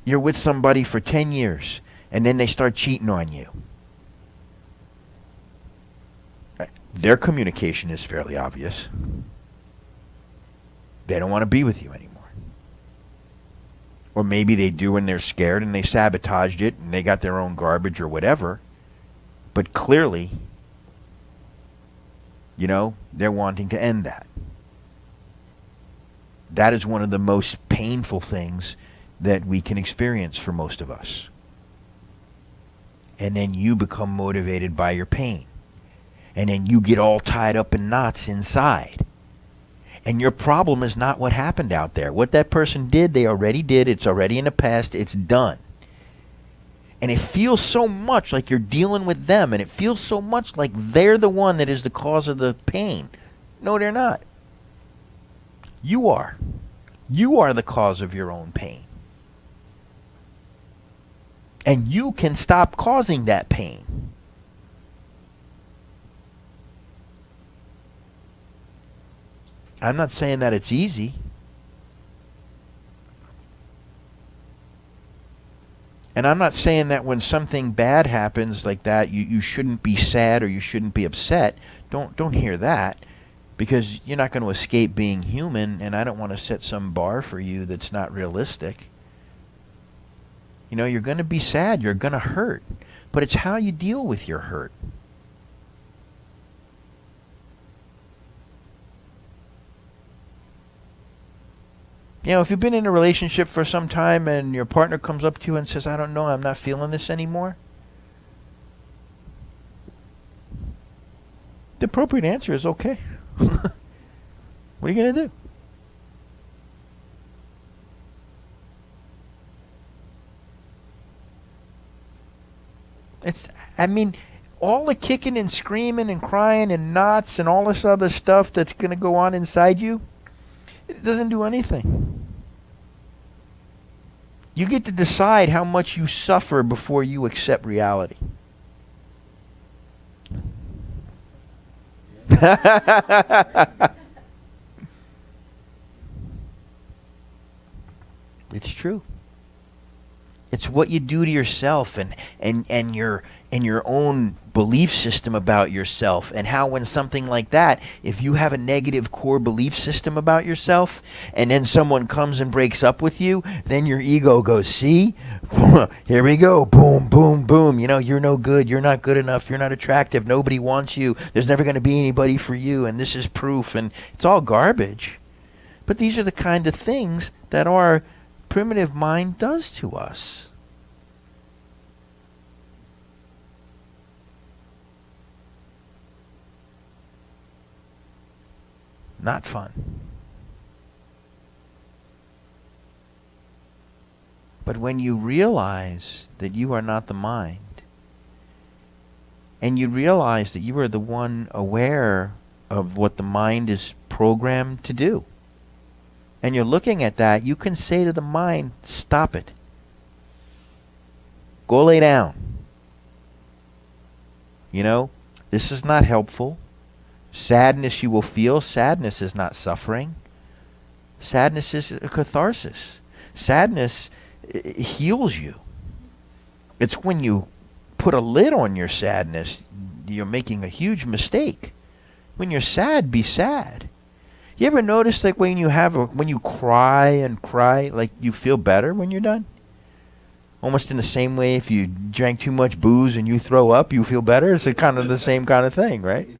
you're with somebody for 10 years and then they start cheating on you. Their communication is fairly obvious. They don't want to be with you anymore. Or maybe they do and they're scared and they sabotaged it and they got their own garbage or whatever. But clearly, they're wanting to end that. That is one of the most painful things that we can experience for most of us. And then you become motivated by your pain. And then you get all tied up in knots inside. And your problem is not what happened out there. What that person did, they already did. It's already in the past. It's done. And it feels so much like you're dealing with them. And it feels so much like they're the one that is the cause of the pain. No, they're not. You are. You are the cause of your own pain. And you can stop causing that pain. I'm not saying that it's easy. And I'm not saying that when something bad happens like that, you shouldn't be sad or you shouldn't be upset. Don't hear that. Because you're not going to escape being human, and I don't want to set some bar for you that's not realistic. You're going to be sad. You're going to hurt. But it's how you deal with your hurt. If you've been in a relationship for some time and your partner comes up to you and says, I don't know, I'm not feeling this anymore. The appropriate answer is okay. What are you going to do? All the kicking and screaming and crying and knots and all this other stuff that's going to go on inside you, it doesn't do anything. You get to decide how much you suffer before you accept reality. It's true. It's what you do to yourself and your own belief system about yourself, and how when something like that, if you have a negative core belief system about yourself and then someone comes and breaks up with you, then your ego goes, see? Here we go. Boom, boom, boom. You're no good. You're not good enough. You're not attractive. Nobody wants you. There's never going to be anybody for you, and this is proof, and it's all garbage. But these are the kind of things that our primitive mind does to us. Not fun. But when you realize that you are not the mind, and you realize that you are the one aware of what the mind is programmed to do, and you're looking at that, you can say to the mind, stop it. Go lay down. This is not helpful. Sadness you will feel. Sadness is not suffering. Sadness is a catharsis. Sadness heals you. It's when you put a lid on your sadness, you're making a huge mistake. When you're sad, be sad. You ever notice like when you cry and cry, like you feel better when you're done? Almost in the same way if you drank too much booze and you throw up, you feel better. It's kind of the same kind of thing, right?